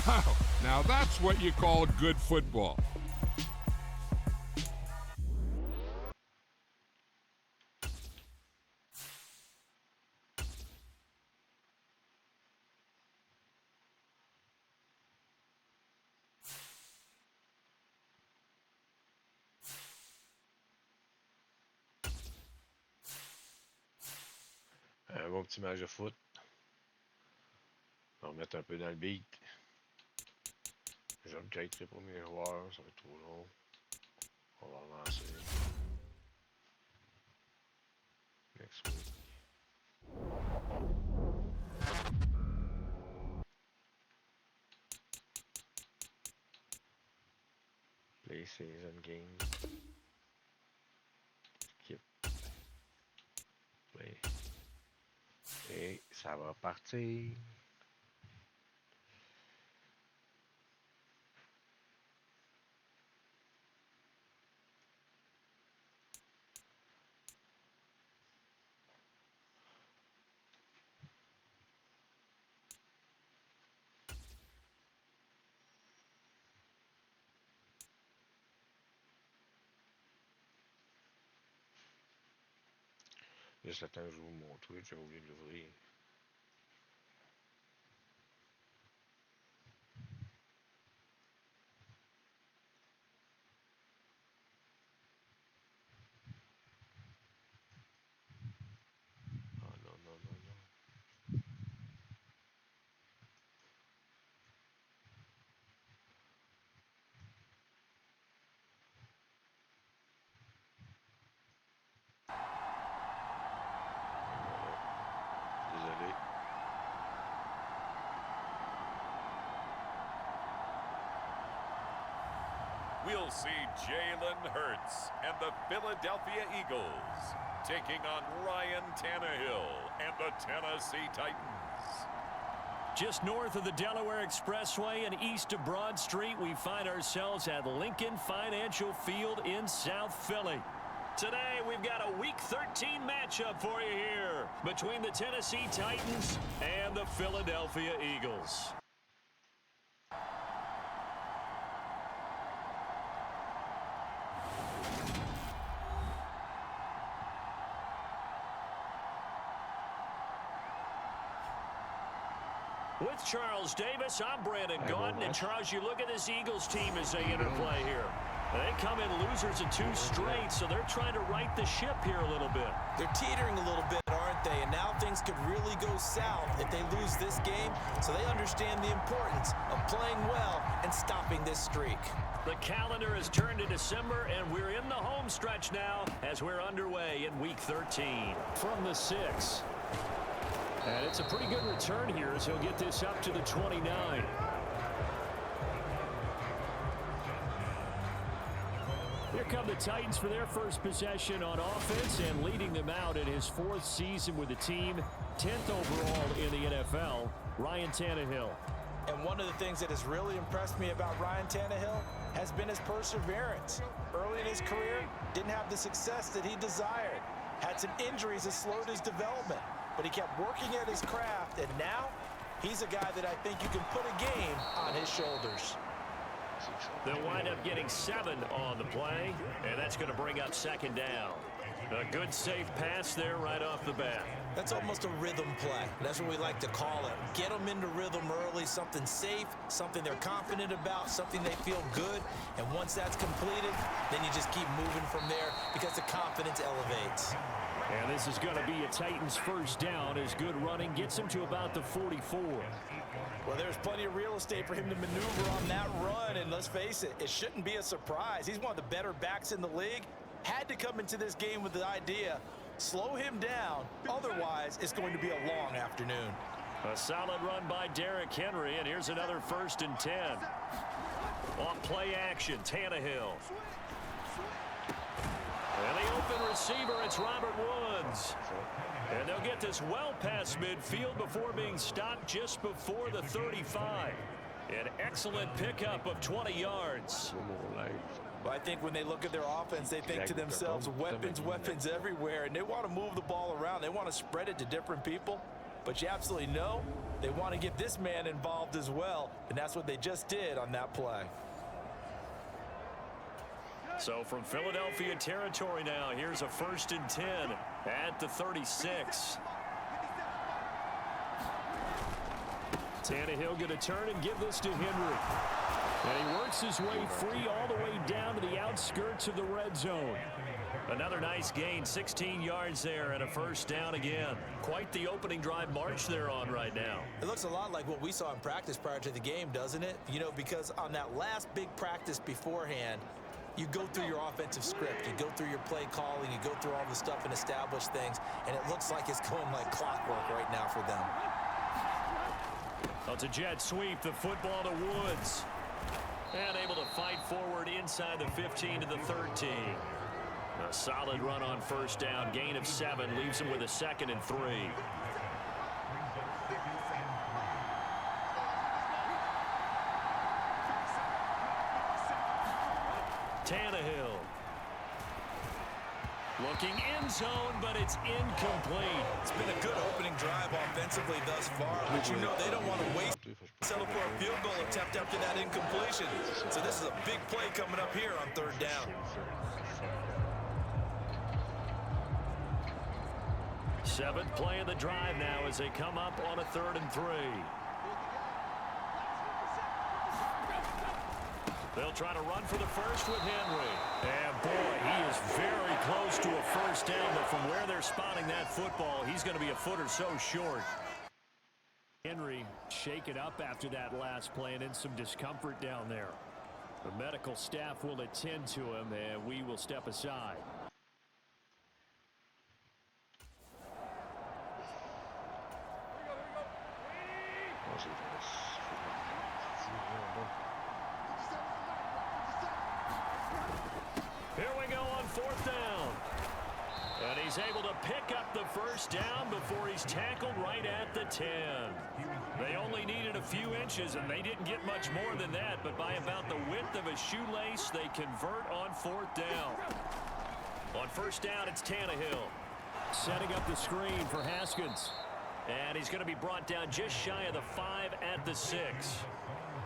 Now that's what you call good football. Un bon petit match de foot. On va mettre un peu dans le beat. J'objecte les premiers joueurs, ça va être trop long. On va avancer. Next week. Play season game. Skip. Play. Et ça va partir. Juste le temps que j'ouvre mon Twitch, j'ai oublié de l'ouvrir. Oh non, non, non, non. Désolé. We'll see Jalen Hurts and the Philadelphia Eagles taking on Ryan Tannehill and the Tennessee Titans. Just north of the Delaware Expressway and east of Broad Street, we find ourselves at Lincoln Financial Field in South Philly. Today, we've got a Week 13 matchup for you here between the Tennessee Titans and the Philadelphia Eagles. With Charles Davis, I'm Brandon Gaudin. And Charles, you look at this Eagles team as they interplay here. They come in losers of 2 straight, so they're trying to right the ship here a little bit. They're teetering a little bit, aren't they? And now things could really go south if they lose this game. So they understand the importance of playing well and stopping this streak. The calendar has turned to December, and we're in the home stretch now as we're underway in Week 13. From the 6. And it's a pretty good return here as he'll get this up to the 29. Here come the Titans for their first possession on offense, and leading them out in his 4th season with the team, 10th overall in the NFL, Ryan Tannehill. And one of the things that has really impressed me about Ryan Tannehill has been his perseverance. Early in his career, didn't have the success that he desired. Had some injuries that slowed his development. But he kept working at his craft, and now he's a guy that I think you can put a game on his shoulders. They'll wind up getting 7 on the play, and that's going to bring up 2nd down. A good, safe pass there right off the bat. That's almost a rhythm play. That's what we like to call it. Get them into rhythm early, something safe, something they're confident about, something they feel good. And once that's completed, then you just keep moving from there because the confidence elevates. And this is going to be a Titans first down as good running gets him to about the 44. Well, there's plenty of real estate for him to maneuver on that run. And let's face it, it shouldn't be a surprise. He's one of the better backs in the league. Had to come into this game with the idea, slow him down. Otherwise, it's going to be a long afternoon. A solid run by Derrick Henry, and here's another 1st and 10. On play action, Tannehill. And the open receiver, it's Robert Woods. And they'll get this well past midfield before being stopped just before the 35. An excellent pickup of 20 yards. Well, I think when they look at their offense, they think to themselves, weapons, weapons everywhere, and they want to move the ball around. They want to spread it to different people. But you absolutely know They want to get this man involved as well, and that's what they just did on that play. So from Philadelphia territory now, here's a 1st and 10 at the 36. Tannehill going to turn and give this to Henry. And he works his way free all the way down to the outskirts of the red zone. Another nice gain, 16 yards there and a 1st down again. Quite the opening drive march they're on right now. It looks a lot like what we saw in practice prior to the game, doesn't it? You know, because on that last big practice beforehand, you go through your offensive script, you go through your play calling, you go through all the stuff and establish things, and it looks like it's going like clockwork right now for them. Well, it's a jet sweep, the football to Woods. And able to fight forward inside the 15 to the 13. A solid run on 1st down, gain of 7, leaves him with a 2nd and 3. Tannehill. Looking end zone, but it's incomplete. It's been a good opening drive offensively thus far, but you know they don't want to waste, settle for a field goal attempt after that incompletion. So this is a big play coming up here on 3rd down. 7th play of the drive now as they come up on a 3rd and 3. They'll try to run for the 1st with Henry. And boy, he is very close to a 1st down, but from where they're spotting that football, he's going to be a foot or so short. Henry shaken up after that last play and in some discomfort down there. The medical staff will attend to him, and we will step aside. Here we go on 4th down. And he's able to pick up the 1st down before he's tackled right at the 10. They only needed a few inches, and they didn't get much more than that, but by about the width of a shoelace, they convert on 4th down. On 1st down, it's Tannehill. Setting up the screen for Haskins. And he's going to be brought down just shy of the 5 at the 6.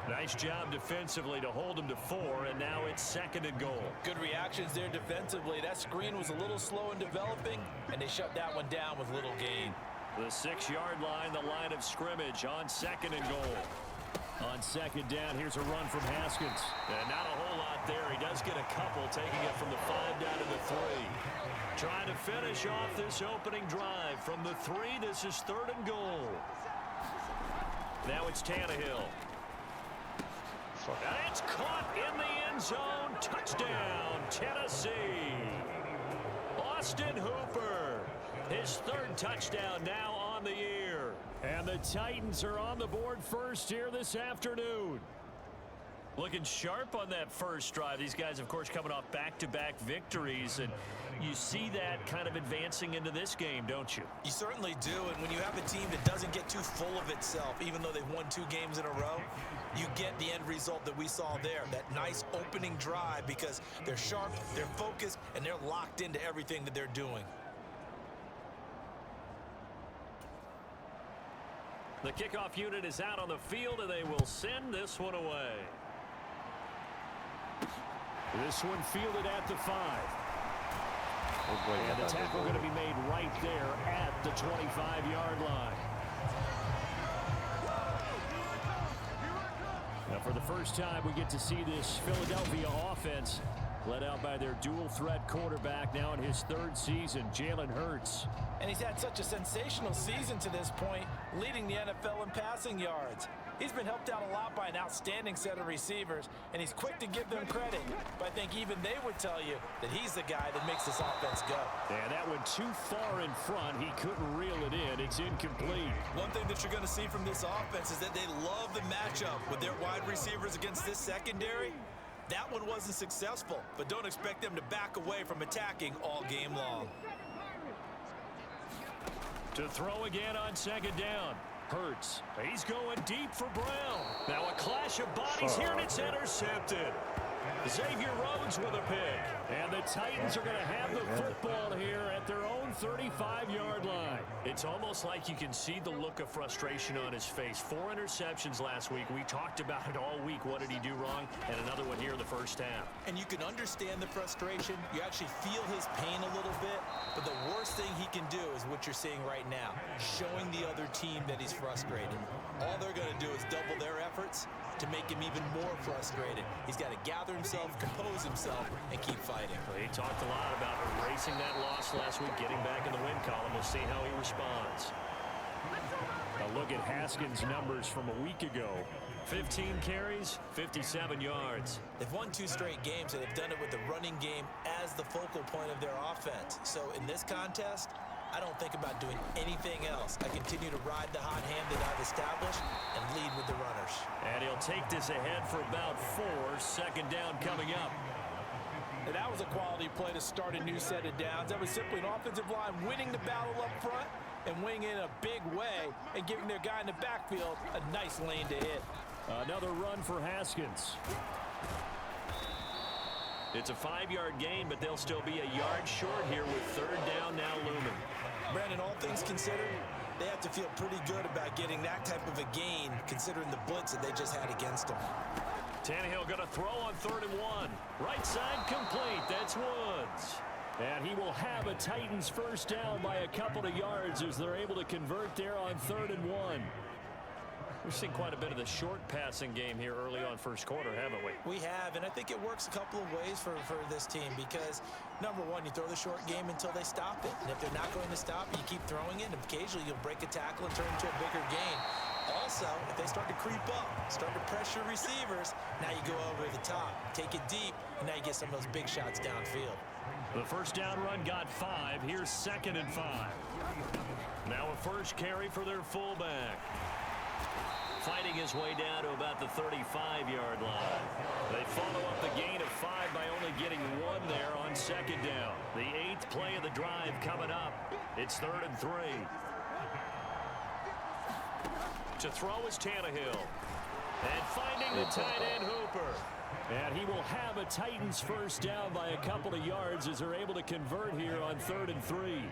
Nice job defensively to hold him to 4, and now it's 2nd and goal. Good reactions there defensively. That screen was a little slow in developing, and they shut that one down with little gain. The 6-yard line, the line of scrimmage on 2nd and goal. On 2nd down, here's a run from Haskins. And not a whole lot there. He does get a couple, taking it from the 5 down to the 3. Trying to finish off this opening drive. From the 3, this is 3rd and goal. Now it's Tannehill. And it's caught in the end zone. Touchdown, Tennessee. Austin Hooper. His 3rd touchdown now on the year. And the Titans are on the board first here this afternoon. Looking sharp on that first drive. These guys, of course, coming off back-to-back victories, and you see that kind of advancing into this game, don't you? You certainly do, and when you have a team that doesn't get too full of itself, even though they've won 2 games in a row, you get the end result that we saw there, that nice opening drive, because they're sharp, they're focused, and they're locked into everything that they're doing. The kickoff unit is out on the field, and they will send this one away. This one fielded at the 5. And the tackle going to be made right there at the 25-yard line. Now, for the first time, we get to see this Philadelphia offense led out by their dual-threat quarterback now in his 3rd season, Jalen Hurts. And he's had such a sensational season to this point, leading the NFL in passing yards. He's been helped out a lot by an outstanding set of receivers, and he's quick to give them credit. But I think even they would tell you that he's the guy that makes this offense go. Yeah, that one too far in front. He couldn't reel it in. It's incomplete. One thing that you're going to see from this offense is that they love the matchup with their wide receivers against this secondary. That one wasn't successful, but don't expect them to back away from attacking all game long. To throw again on 2nd down. Hurts. He's going deep for Brown. Now a clash of bodies here, and it's intercepted. Xavier Rhodes with a pick. And the Titans are going to have the football here at their own 35-yard line. It's almost like you can see the look of frustration on his face. 4 interceptions last week. We talked about it all week. What did he do wrong? And another one here in the first half. And you can understand the frustration. You actually feel his pain a little bit. But the worst thing he can do is what you're seeing right now, showing the other team that he's frustrated. All they're going to do is double their efforts to make him even more frustrated. He's got to gather himself, compose himself, and keep fighting. He talked a lot about erasing that loss last week, getting back in the win column. We'll see how he responds. A look at Haskins' numbers from a week ago. 15 carries, 57 yards. They've won 2 straight games, and they've done it with the running game as the focal point of their offense. So in this contest, I don't think about doing anything else. I continue to ride the hot hand that I've established and lead with the runners. And he'll take this ahead for about 4. Second down coming up. And that was a quality play to start a new set of downs. That was simply an offensive line winning the battle up front and winning in a big way and giving their guy in the backfield a nice lane to hit. Another run for Haskins. It's a 5-yard gain, but they'll still be a yard short here with third down now looming. Brandon, all things considered, they have to feel pretty good about getting that type of a gain considering the blitz that they just had against them. Tannehill going to throw on 3rd and 1. Right side complete. That's Woods. And he will have a Titans first down by a couple of yards as they're able to convert there on 3rd and 1. We've seen quite a bit of the short passing game here early on first quarter, haven't we? We have, and I think it works a couple of ways for this team because, number one, you throw the short game until they stop it. And if they're not going to stop it, you keep throwing it, and occasionally you'll break a tackle and turn it into a bigger gain. Also, if they start to creep up, start to pressure receivers, now you go over the top, take it deep, and now you get some of those big shots downfield. The first down run got 5. Here's 2nd and 5. Now a first carry for their fullback. Fighting his way down to about the 35-yard line. They follow up the gain of 5 by only getting 1 there on 2nd down. The 8th play of the drive coming up. It's 3rd and 3. To throw is Tannehill. And finding the tight end Hooper. And he will have a Titans first down by a couple of yards as they're able to convert here on 3rd and 3.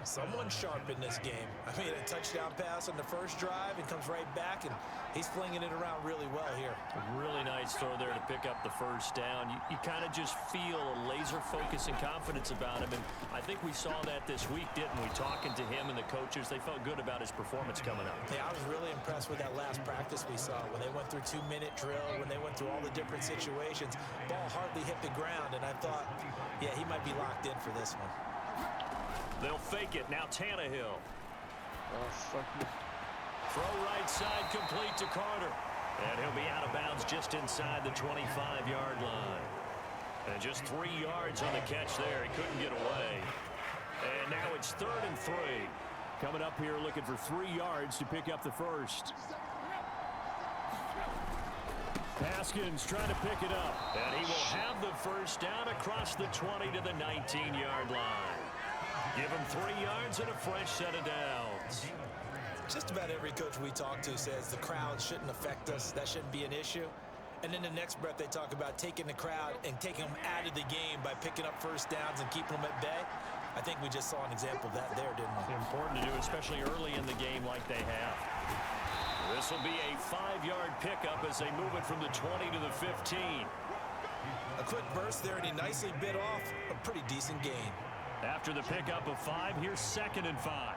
Someone sharp in this game. I mean, a touchdown pass on the first drive and comes right back, and he's flinging it around really well here. A really nice throw there to pick up the first down. You kind of just feel a laser focus and confidence about him, and I think we saw that this week, didn't we? Talking to him and the coaches, they felt good about his performance coming up. Yeah, I was really impressed with that last practice we saw when they went through 2-minute drill, when they went through all the different situations. Ball hardly hit the ground, and I thought, yeah, he might be locked in for this one. They'll fake it. Now Tannehill. Oh, fuck me. Throw right side complete to Carter. And he'll be out of bounds just inside the 25-yard line. And just 3 yards on the catch there. He couldn't get away. And now it's 3rd and 3. Coming up here looking for 3 yards to pick up the first. Haskins trying to pick it up. And he will have the first down across the 20 to the 19-yard line. Give him 3 yards and a fresh set of downs. Just about every coach we talk to says the crowd shouldn't affect us. That shouldn't be an issue. And in the next breath, they talk about taking the crowd and taking them out of the game by picking up first downs and keeping them at bay. I think we just saw an example of that there, didn't we? Important to do, especially early in the game like they have. This will be a 5-yard pickup as they move it from the 20 to the 15. A quick burst there, and he nicely bit off a pretty decent gain. After the pickup of 5, here's 2nd and 5.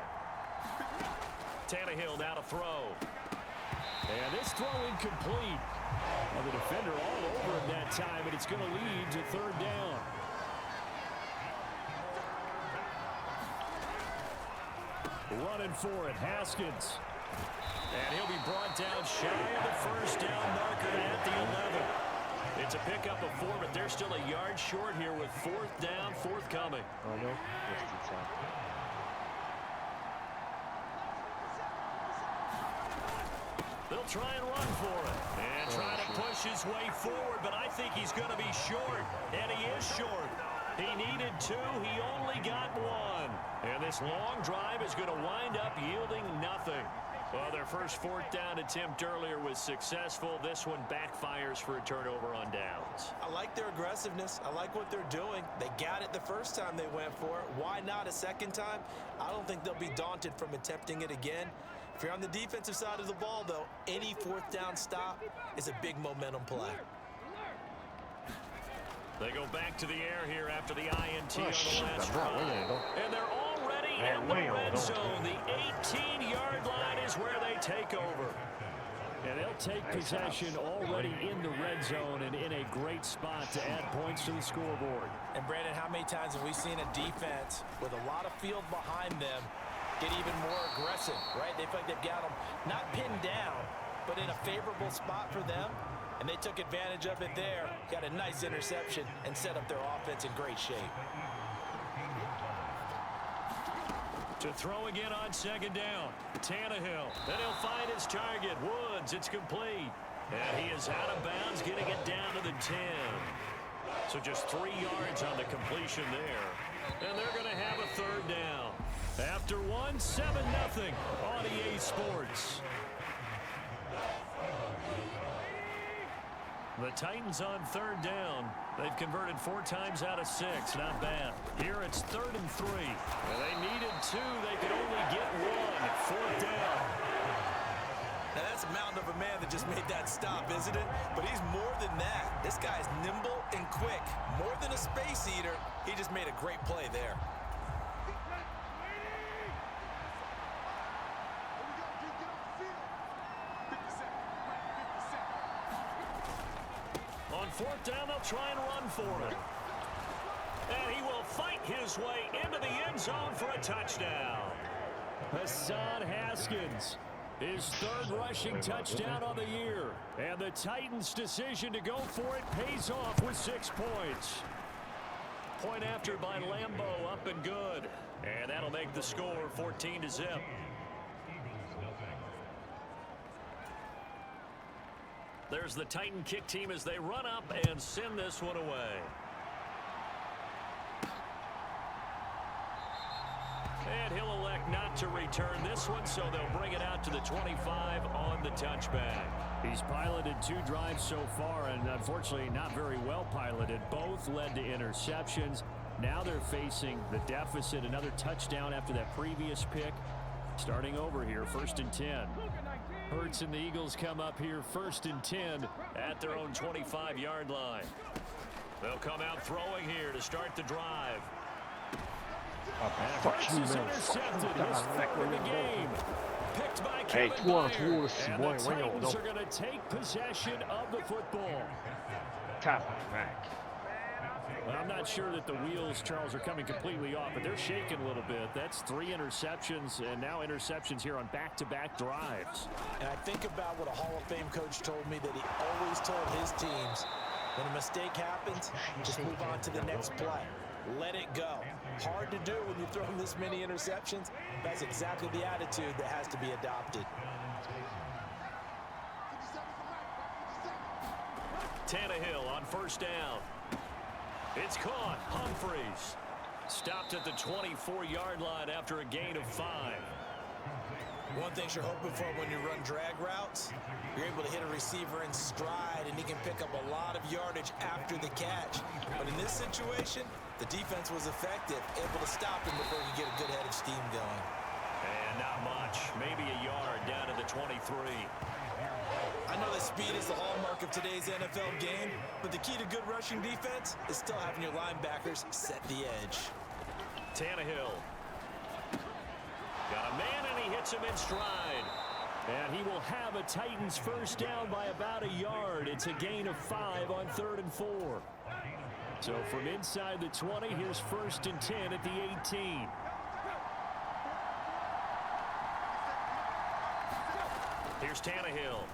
Tannehill now to throw. And this throw incomplete. Well, the defender all over him that time, and it's going to lead to 3rd down. Running for it, Haskins. And he'll be brought down shy of the first down marker at the 11. It's a pickup of 4, but they're still a yard short here with 4th down, forthcoming. Oh, no. Just in time. They'll try and run for it. And try to push his way forward, but I think he's going to be short. And he is short. He needed 2. He only got 1. And this long drive is going to wind up yielding nothing. Well, their first fourth down attempt earlier was successful. This one backfires for a turnover on downs. I like their aggressiveness. I like what they're doing. They got it the first time they went for it. Why not a second time? I don't think they'll be daunted from attempting it again. If you're on the defensive side of the ball, though, any fourth down stop is a big momentum play. They go back to the air here after the INT Oh, on the shit, last I'm not drive. winning, though. And they're already Man, in the winning, red don't. zone. The 18-yard line is where they take over. And they'll take possession already in the red zone and in a great spot to add points to the scoreboard. And, Brandon, how many times have we seen a defense with a lot of field behind them get even more aggressive, right? They feel like they've got them not pinned down, but in a favorable spot for them. And they took advantage of it there, got a nice interception, and set up their offense in great shape. To throw again on second down. Tannehill. Then he'll find his target. Woods. It's complete. And he is out of bounds, getting it down to the 10. So just 3 yards on the completion there. And they're going to have a third down. After one, 7-0 on EA Sports. The Titans on third down. They've converted 4 times out of 6. Not bad. Here it's 3rd and 3. And they needed 2. They could only get 1. Fourth down. Now, that's a mountain of a man that just made that stop, isn't it? But he's more than that. This guy's nimble and quick. More than a space eater, he just made a great play there. On fourth down, they'll try and run for it. And he will fight his way into the end zone for a touchdown. Hassan Haskins, his 3rd rushing touchdown of the year. And the Titans' decision to go for it pays off with 6 points. Point after by Lambo, up and good. And that'll make the score 14-0. There's the Titan kick team as they run up and send this one away. And he'll elect not to return this one, so they'll bring it out to the 25 on the touchback. He's piloted 2 drives so far, and unfortunately not very well piloted. Both led to interceptions. Now they're facing the deficit, another touchdown after that previous pick. Starting over here, 1st and 10. Hurts and the Eagles come up here 1st and 10 at their own 25-yard line. They'll come out throwing here to start the drive. Fuck Hurts you, is man. intercepted. His 4th in the game. Picked by Hey, Kevin 2 on Byard. 2, this is And boy, the when you Titans know. are going to take possession of the football. Tap back. Well, I'm not sure that the wheels, Charles, are coming completely off, but they're shaking a little bit. That's 3 interceptions, and now interceptions here on back-to-back drives. And I think about what a Hall of Fame coach told me, that he always told his teams, when a mistake happens, just move on to the next play. Let it go. Hard to do when you throw this many interceptions. That's exactly the attitude that has to be adopted. Tannehill on 1st down. It's caught. Humphreys stopped at the 24-yard line after a gain of 5. One thing you're hoping for when you run drag routes, you're able to hit a receiver in stride, and he can pick up a lot of yardage after the catch. But in this situation, the defense was effective, able to stop him before he could get a good head of steam going. And not much. Maybe a yard down to the 23. I know that speed is the hallmark of today's NFL game, but the key to good rushing defense is still having your linebackers set the edge. Tannehill. Got a man, and he hits him in stride. And he will have a Titans 1st down by about a yard. It's a gain of 5 on 3rd and 4. So from inside the 20, here's 1st and 10 at the 18. Here's Tannehill.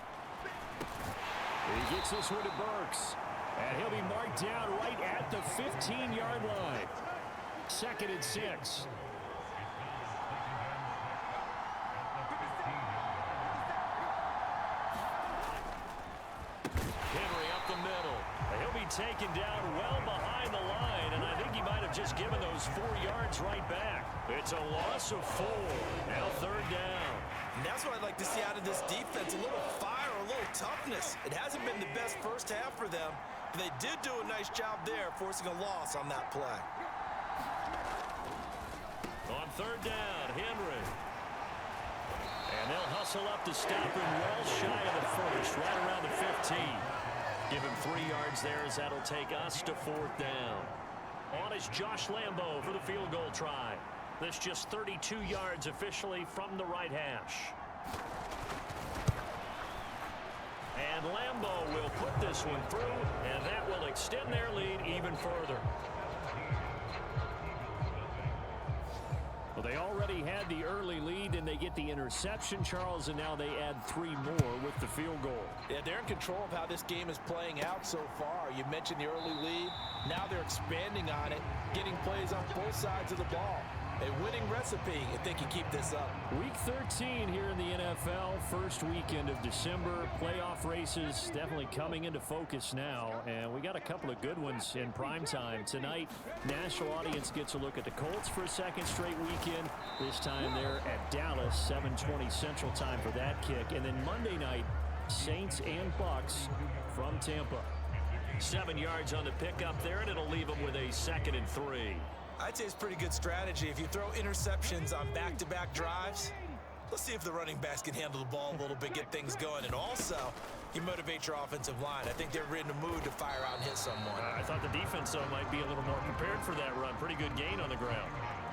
He gets this one to Burks. And he'll be marked down right at the 15-yard line. 2nd and 6. Henry up the middle. He'll be taken down well behind the line, and I think he might have just given those 4 yards right back. It's a loss of 4. Now 3rd down. And that's what I'd like to see out of this defense, a little fire, a little toughness. It hasn't been the best first half for them, but they did do a nice job there, forcing a loss on that play. On third down, Henry. And they'll hustle up to stop him well shy of the first, right around the 15. Give him 3 yards there as that'll take us to fourth down. On is Josh Lambo for the field goal try. This just 32 yards officially from the right hash. And Lambo will put this one through, and that will extend their lead even further. Well, they already had the early lead, and they get the interception, Charles, and now they add 3 more with the field goal. Yeah, they're in control of how this game is playing out so far. You mentioned the early lead. Now they're expanding on it, getting plays on both sides of the ball. A winning recipe if they can keep this up. Week 13 here in the NFL, first weekend of December. Playoff races definitely coming into focus now, and we got a couple of good ones in prime time. Tonight, national audience gets a look at the Colts for a second straight weekend. This time they're at Dallas, 7:20 Central Time for that kick. And then Monday night, Saints and Bucks from Tampa. 7 yards on the pickup there, and it'll leave them with a 2nd and 3. I'd say it's pretty good strategy. If you throw interceptions on back-to-back drives, let's see if the running backs can handle the ball a little bit, get things going. And also, you motivate your offensive line. I think they're in the mood to fire out and hit someone. I thought the defense, though, might be a little more prepared for that run. Pretty good gain on the ground.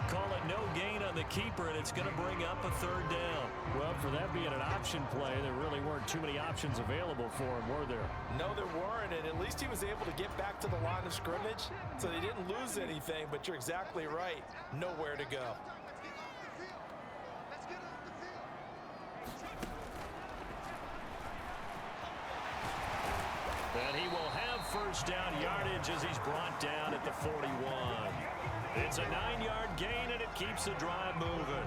Call it no gain on the keeper, and it's going to bring up a 3rd down. Well, for that being an option play, there really weren't too many options available for him, were there? No, there weren't, and at least he was able to get back to the line of scrimmage, so they didn't lose anything, but you're exactly right. Nowhere to go. And he will have first down yardage as he's brought down at the 41. It's a 9-yard gain, and it keeps the drive moving.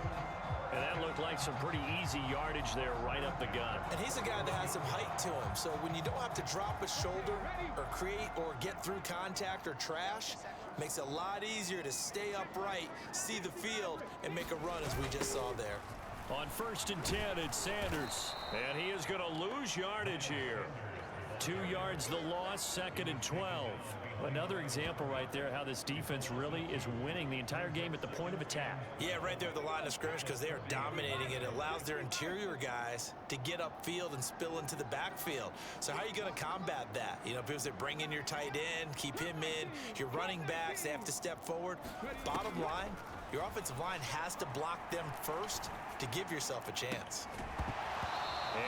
And that looked like some pretty easy yardage there right up the gut. And he's a guy that has some height to him, so when you don't have to drop a shoulder or create or get through contact or trash, makes it a lot easier to stay upright, see the field, and make a run as we just saw there. On 1st and 10, it's Sanders. And he is going to lose yardage here. 2 yards the loss, 2nd and 12. Another example right there how this defense really is winning the entire game at the point of attack. Yeah, right there at the line of scrimmage because they are dominating it. It allows their interior guys to get upfield and spill into the backfield. So how are you going to combat that? You know, because they bring in your tight end, keep him in, your running backs, they have to step forward. Bottom line, your offensive line has to block them first to give yourself a chance.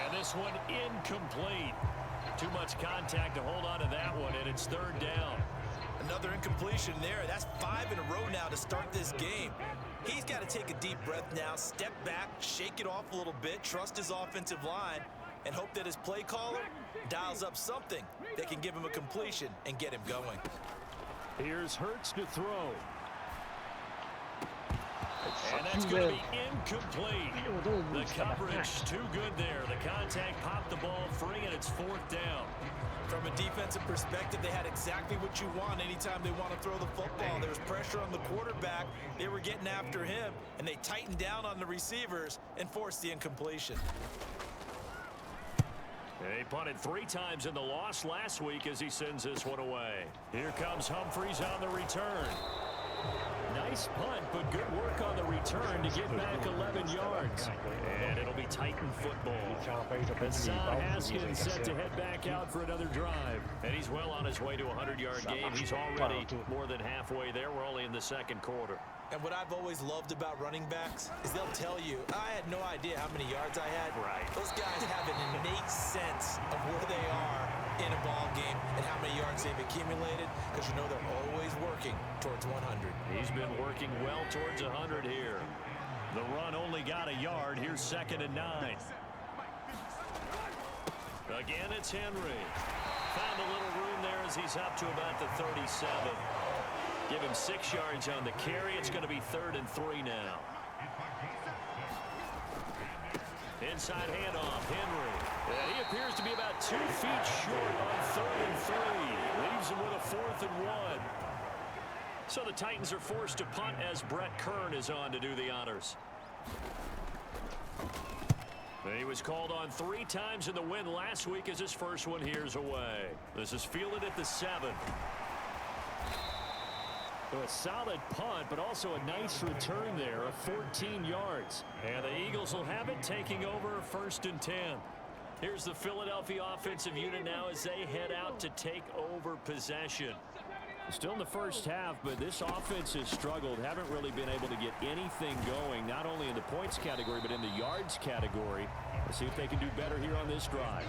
And this one incomplete. Too much contact to hold on to that one, and it's 3rd down. Another incompletion there. That's 5 in a row now to start this game. He's got to take a deep breath now, step back, shake it off a little bit, trust his offensive line, and hope that his play caller dials up something that can give him a completion and get him going. Here's Hurts to throw. And that's going to be incomplete. The coverage too good there. The contact popped the ball free, and it's 4th down. From a defensive perspective, they had exactly what you want anytime they want to throw the football. There was pressure on the quarterback. They were getting after him, and they tightened down on the receivers and forced the incompletion. He punted 3 times in the loss last week as he sends this one away. Here comes Humphries on the return. Nice punt, but good work on the return to get back 11 yards. And it'll be Titan football. Hassan Haskins set to head back out for another drive. And he's well on his way to a 100-yard game. He's already more than halfway there. We're only in the 2nd quarter. And what I've always loved about running backs is they'll tell you, I had no idea how many yards I had. Right. Those guys have an innate sense of where they are in a ball game and how many yards they've accumulated, because you know they're always working towards 100. He's been working well towards 100 here. The run only got a yard. Here's 2nd and 9. Again, it's Henry. Found a little room there as he's up to about the 37. Give him 6 yards on the carry. It's going to be 3rd and 3 now. Inside handoff, Henry. And he appears to be about 2 feet short on 3rd and 3. Leaves him with a 4th and 1. So the Titans are forced to punt as Brett Kern is on to do the honors. He was called on 3 times in the win last week as his first one here's away. This is fielded at the 7. So a solid punt, but also a nice return there of 14 yards. And the Eagles will have it, taking over 1st and 10. Here's the Philadelphia offensive unit now as they head out to take over possession. Still in the first half, but this offense has struggled. Haven't really been able to get anything going, not only in the points category, but in the yards category. Let's see if they can do better here on this drive.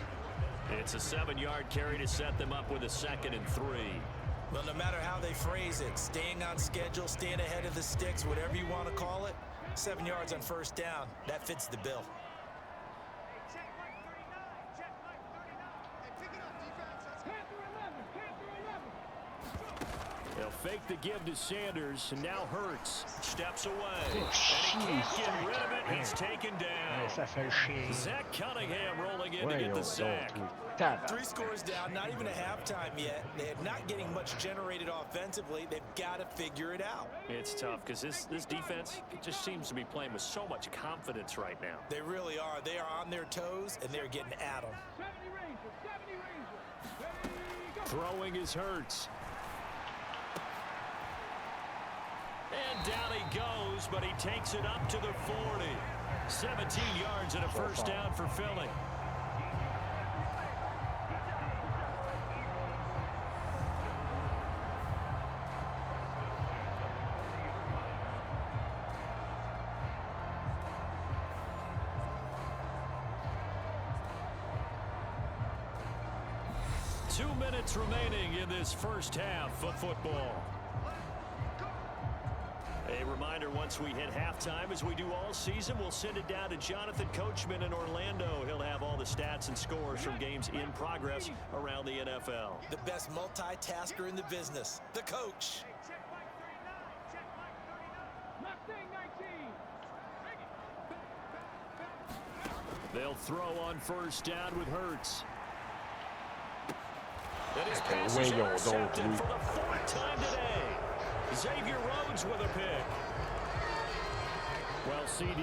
It's a 7-yard carry to set them up with a 2nd and 3. Well, no matter how they phrase it, staying on schedule, staying ahead of the sticks, whatever you want to call it, 7 yards on 1st down, that fits the bill. They'll fake the give to Sanders, and now Hurts steps away. And he can't get rid of it. He's taken down. Zach Cunningham rolling in to get the sack. 3 scores down, not even a halftime yet. They're not getting much generated offensively. They've got to figure it out. It's tough because this defense just seems to be playing with so much confidence right now. They really are. They are on their toes, and they're getting at them. Throwing is Hurts. And down he goes, but he takes it up to the 40. 17 yards and a 1st down for Philly. Two minutes remaining in this first half of football. A reminder, once we hit halftime, as we do all season, we'll send it down to Jonathan Coachman in Orlando. He'll have all the stats and scores from games in progress around the NFL. The best multitasker in the business, the coach. They'll throw on 1st down with Hurts. And his pass is intercepted for the 4th time today. Xavier Rhodes with a pick. Well, CD,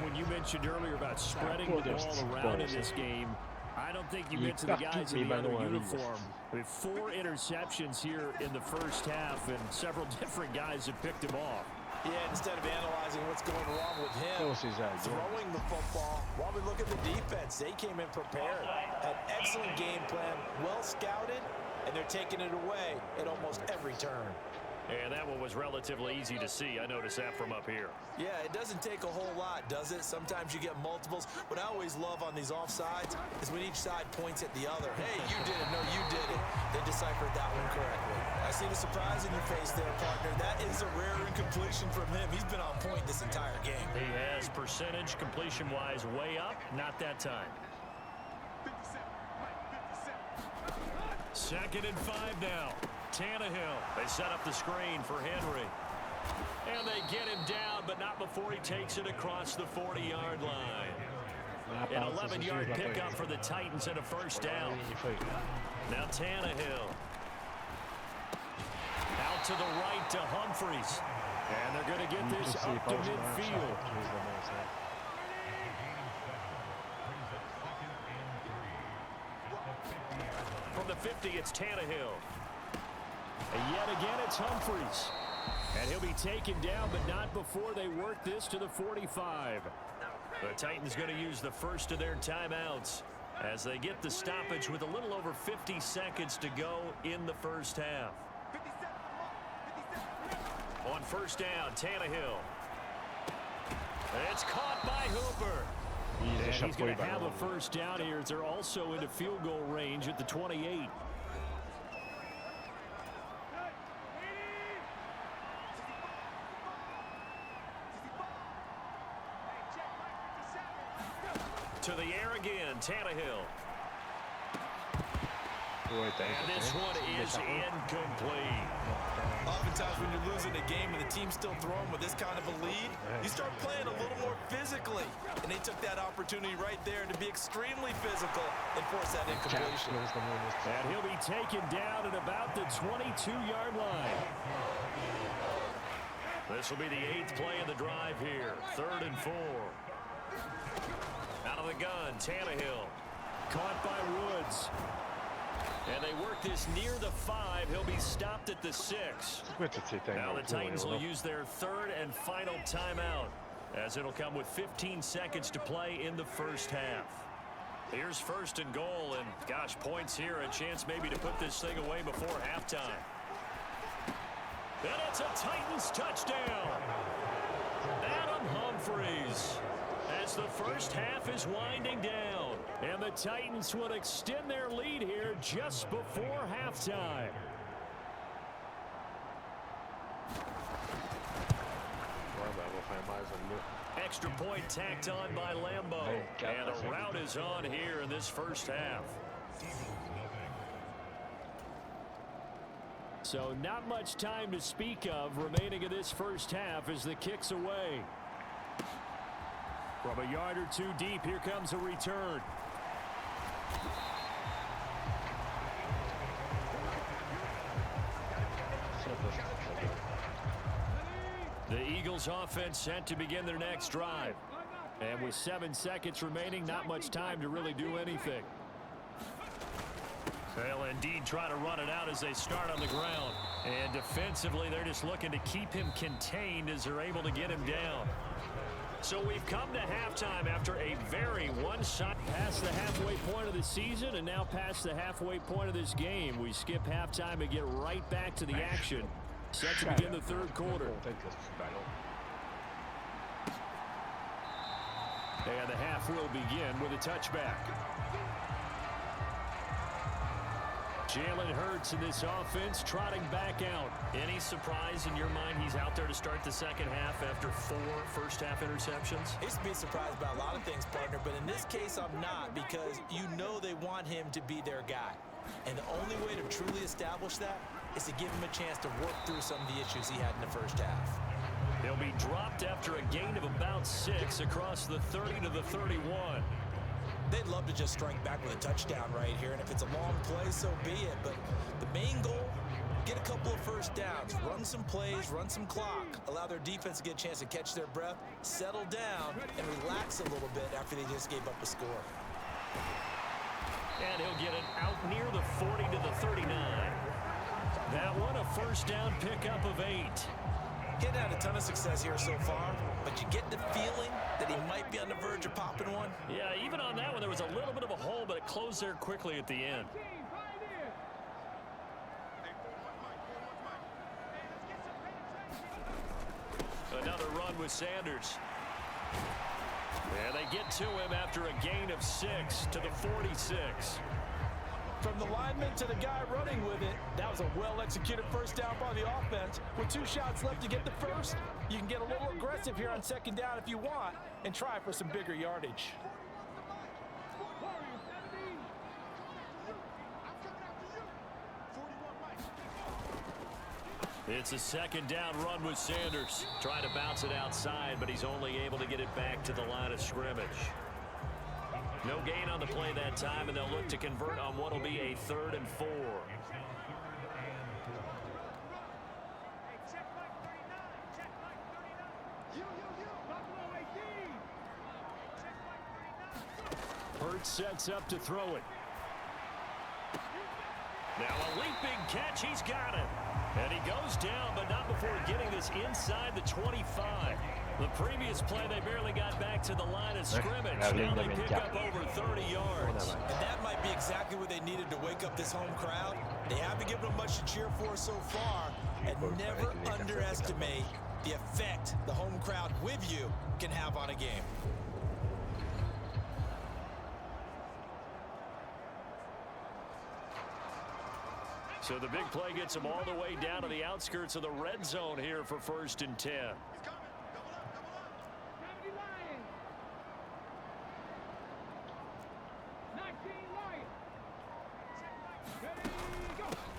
when you mentioned earlier about spreading the ball around in this game, I don't think you mentioned the guys in the other uniform. We have 4 interceptions here in the first half, and several different guys have picked them off. Yeah, instead of analyzing what's going wrong with him, throwing the football, while we look at the defense, they came in prepared. Had excellent game plan, well scouted, and they're taking it away at almost every turn. And that one was relatively easy to see. I noticed that from up here. Yeah, it doesn't take a whole lot, does it? Sometimes you get multiples. What I always love on these offsides is when each side points at the other. Hey, you did it. No, you did it. They deciphered that one correctly. I see the surprise in your face there, partner. That is a rare incompletion from him. He's been on point this entire game. He has percentage completion-wise way up. Not that time. 2nd and 5 now. Tannehill. They set up the screen for Henry. And they get him down, but not before he takes it across the 40-yard line. An 11-yard pickup for the Titans and a 1st down. Now Tannehill. Out to the right to Humphries. And they're going to get this up to midfield. From the 50, it's Tannehill. And yet again, it's Humphries. And he'll be taken down, but not before they work this to the 45. The Titans going to use the first of their timeouts as they get the stoppage with a little over 50 seconds to go in the first half. On 1st down, Tannehill. It's caught by Hooper. And he's going to have a 1st down here as they're also into field goal range at the 28. To the air again, Tannehill. And this one is incomplete. Oftentimes when you're losing a game and the team's still throwing with this kind of a lead, you start playing a little more physically. And they took that opportunity right there to be extremely physical and force that incompletion. And he'll be taken down at about the 22-yard line. This will be the 8th play of the drive here. 3rd and 4. Out of of the gun, Tannehill. Caught by Woods. And they work this near the 5. He'll be stopped at the 6. Now the Titans will use their third and final timeout, as it'll come with 15 seconds to play in the first half. Here's first and goal, and gosh, points here, a chance maybe to put this thing away before halftime. And it's a Titans touchdown. Adam Humphries, as the first half is winding down, and the Titans will extend their lead here just before halftime. Extra point tacked on by Lambeau, and a rout is on here in this first half. So not much time to speak of remaining in this first half as the kick's away. From a yard or two deep, here comes a return. The Eagles offense set to begin their next drive. And with 7 seconds remaining, not much time to really do anything. They'll indeed try to run it out as they start on the ground. And defensively, they're just looking to keep him contained as they're able to get him down. So we've come to halftime after a very one-sided past the halfway point of the season and now past the halfway point of this game. We skip halftime and get right back to the action. Set to begin the third quarter. And the half will begin with a touchback. Jalen Hurts in this offense trotting back out. Any surprise in your mind he's out there to start the second half after 4 first-half interceptions? He's to be surprised by a lot of things, partner, but in this case I'm not, because you know they want him to be their guy. And the only way to truly establish that is to give him a chance to work through some of the issues he had in the first half. He'll be dropped after a gain of about 6 across the 30 to the 31. They'd love to just strike back with a touchdown right here, and if it's a long play, so be it. But the main goal, get a couple of first downs, run some plays, run some clock, allow their defense to get a chance to catch their breath, settle down, and relax a little bit after they just gave up a score. And he'll get it out near the 40 to the 39. That one, a first down pickup of 8. He's had a ton of success here so far, but you get the feeling that he might be on the verge of popping one. Yeah, even on that one, there was a little bit of a hole, but it closed there quickly at the end. Another run with Sanders. And they get to him after a gain of 6 to the 46. From the lineman to the guy running with it, that was a well-executed first down by the offense. With 2 shots left to get the first, you can get a little aggressive here on second down if you want and try for some bigger yardage. It's a second down run with Sanders. Trying to bounce it outside, but he's only able to get it back to the line of scrimmage. No gain on the play that time, and they'll look to convert on what will be a 3rd and 4. Hurts sets up to throw it. Now a leaping catch, he's got it. And he goes down, but not before getting this inside the 25. The previous play, they barely got back to the line of scrimmage. Now they pick up over 30 yards. And that might be exactly what they needed to wake up this home crowd. They haven't given them much to cheer for so far. And never underestimate the effect the home crowd with you can have on a game. So the big play gets them all the way down to the outskirts of the red zone here for 1st and 10.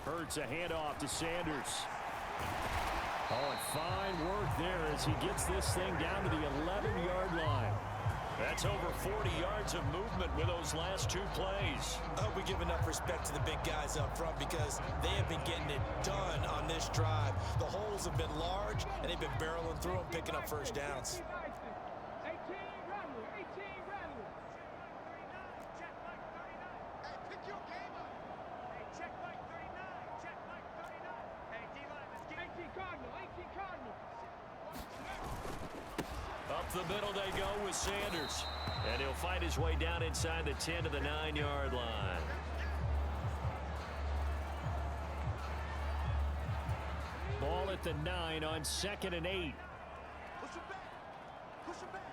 Hurts a handoff to Sanders. Oh, and fine work there as he gets this thing down to the 11-yard line. That's over 40 yards of movement with those last 2 plays. I hope we give enough respect to the big guys up front because they have been getting it done on this drive. The holes have been large, and they've been barreling through them, picking up first downs. Up the middle they go with Sanders. And he'll fight his way down inside the 10 to the 9-yard line. Ball at the 9 on 2nd and 8. Push it back. Push it back.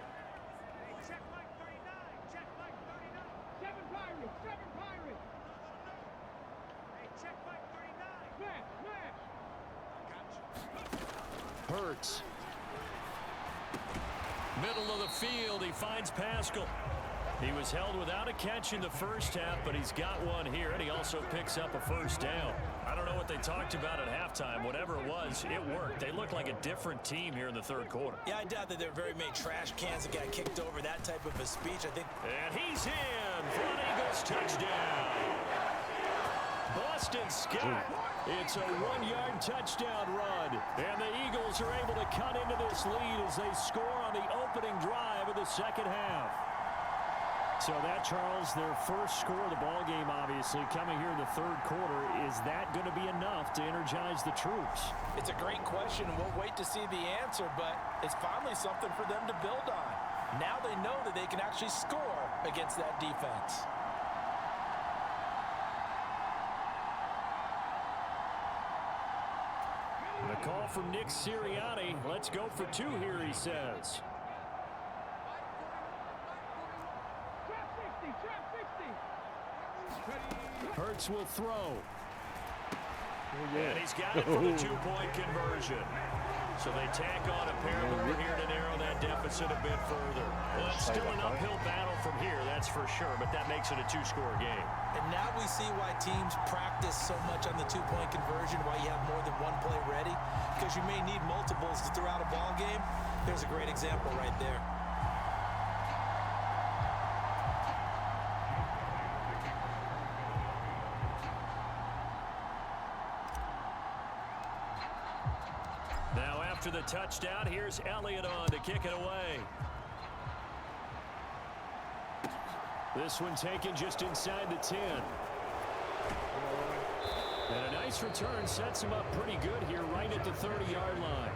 Hey, check Mike 39. Check Mike 39. 7 Pirates. 7 Pirates. Hey, check Mike 39. Smash. Smash. Hurts. Middle of the field. He finds Pascal. He was held without a catch in the first half, but he's got one here, and he also picks up a first down. I don't know what they talked about at halftime. Whatever it was, it worked. They look like a different team here in the third quarter. Yeah, I doubt that there were very many trash cans that got kicked over. That type of a speech, I think. And he's in for an Eagles touchdown. Boston Scott. It's a 1-yard touchdown run. And the Eagles are able to cut into this lead as they score on the opening drive of the second half. So that, Charles, their first score of the ball game, obviously, coming here in the third quarter. Is that going to be enough to energize the troops? It's a great question, and we'll wait to see the answer, but it's finally something for them to build on. Now they know that they can actually score against that defense. A call from Nick Sirianni. Let's go for 2 here, he says. Hurts will throw. And he's got it for the 2-point conversion. So they tack on a pair more here to narrow that deficit a bit further. Well, it's still an uphill battle from here, that's for sure, but that makes it a 2-score game. And now we see why teams practice so much on the 2-point conversion, why you have more than one play ready, because you may need multiples to throw out a ball game. There's a great example right there. Now after the touchdown, here's Elliott on to kick it away. This one taken just inside the 10. And a nice return sets him up pretty good here right at the 30-yard line.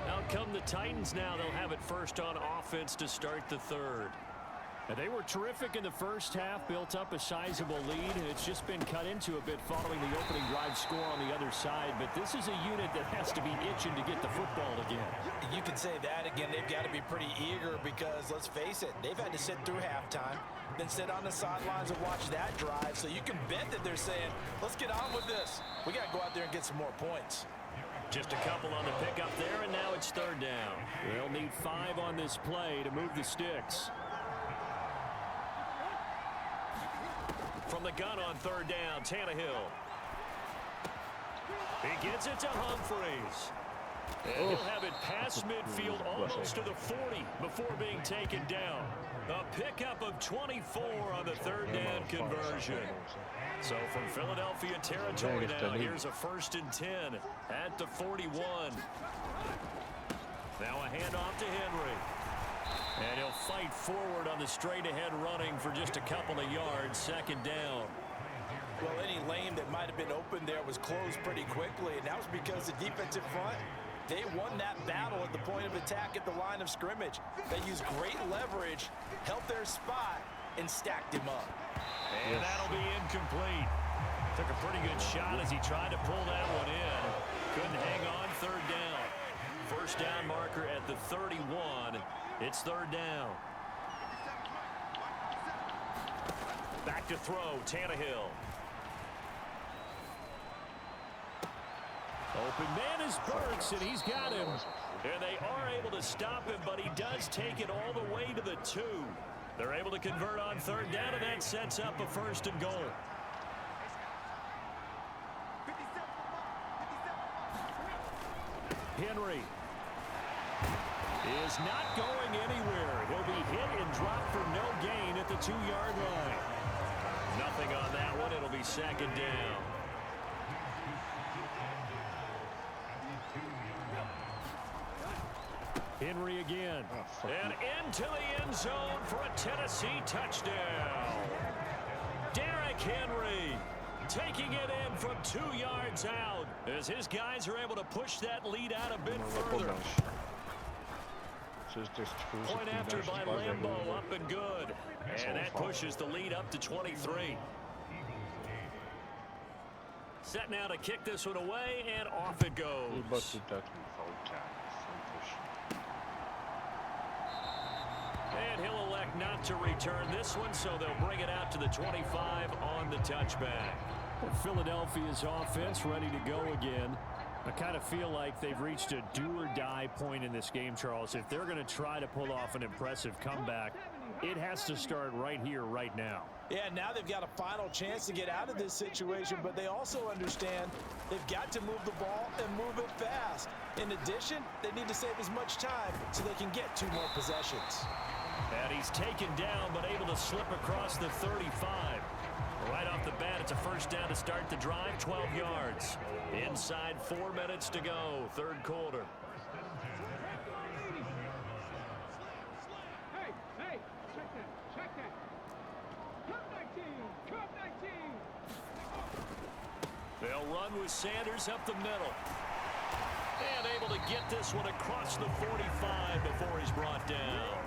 Out come the Titans now. They'll have it first on offense to start the third. And they were terrific in the first half, built up a sizable lead, and it's just been cut into a bit following the opening drive score on the other side. But this is a unit that has to be itching to get the football again. You can say that again. They've got to be pretty eager because, let's face it, they've had to sit through halftime, then sit on the sidelines and watch that drive. So you can bet that they're saying, let's get on with this. We got to go out there and get some more points. Just a couple on the pickup there, and now it's third down. They'll need 5 on this play to move the sticks. From the gun on third down, Tannehill. He gets it to Humphreys. And he'll have it past midfield almost to the 40 before being taken down. A pickup of 24 on the third down conversion. So from Philadelphia territory now, here's a 1st and 10 at the 41. Now a handoff to Henry. And he'll fight forward on the straight-ahead running for just a couple of yards, 2nd down. Well, any lane that might have been open there was closed pretty quickly, and that was because the defensive front, they won that battle at the point of attack at the line of scrimmage. They used great leverage, held their spot, and stacked him up. And that'll be incomplete. Took a pretty good shot as he tried to pull that one in. Couldn't hang on, 3rd down. 1st down marker at the 31. It's 3rd down. Back to throw, Tannehill. Open man is Burks, and he's got him. And they are able to stop him, but he does take it all the way to the 2. They're able to convert on 3rd down, and that sets up a 1st and goal. Henry is not going anywhere. He'll be hit and dropped for no gain at the 2-yard line. Nothing on that one. It'll be 2nd down. Henry again. And into the end zone for a Tennessee touchdown. Derrick Henry. taking it in from 2 yards out as his guys are able to push that lead out a bit further. Point after by Lambeau, up and good. And that pushes the lead up to 23. Set now to kick this one away, and off it goes. And he'll elect not to return this one, so they'll bring it out to the 25 on the touchback. Philadelphia's offense ready to go again. I kind of feel like they've reached a do-or-die point in this game, Charles. If they're going to try to pull off an impressive comeback, it has to start right here, right now. Yeah, now they've got a final chance to get out of this situation, but they also understand they've got to move the ball and move it fast. In addition, they need to save as much time so they can get 2 more possessions. And he's taken down, but able to slip across the 35. Right off the bat, it's a first down to start the drive, 12 yards. Inside 4 minutes to go, third quarter. Hey, check that. Cup 19, Cup 19. They'll run with Sanders up the middle. And able to get this one across the 45 before he's brought down.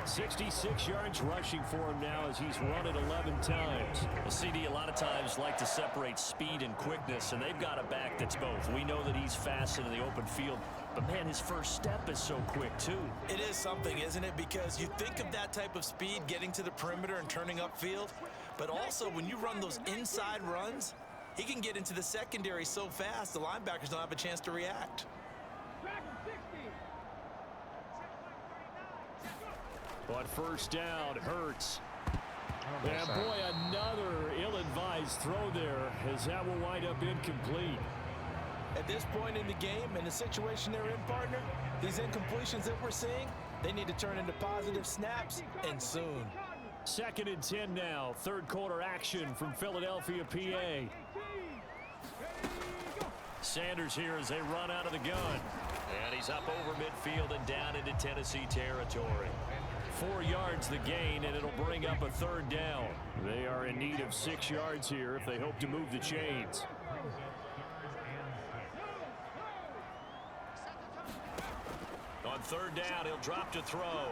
66 yards rushing for him now as he's run it 11 times. Well, CD, a lot of times like to separate speed and quickness, and they've got a back that's both. We know that he's fast into the open field, but man, his first step is so quick too. It is something, isn't it? Because you think of that type of speed getting to the perimeter and turning upfield, but also when you run those inside runs, he can get into the secondary so fast the linebackers don't have a chance to react. On first down, Hurts. And boy, another ill-advised throw there as that will wind up incomplete. At this point in the game and the situation they're in, partner, these incompletions that we're seeing, they need to turn into positive snaps, and soon. 2nd and 10 now. Third quarter action from Philadelphia, PA. Sanders here as they run out of the gun. And he's up over midfield and down into Tennessee territory. 4 yards the gain, and it'll bring up a third down. They are in need of 6 yards here if they hope to move the chains. On third down, he'll drop to throw.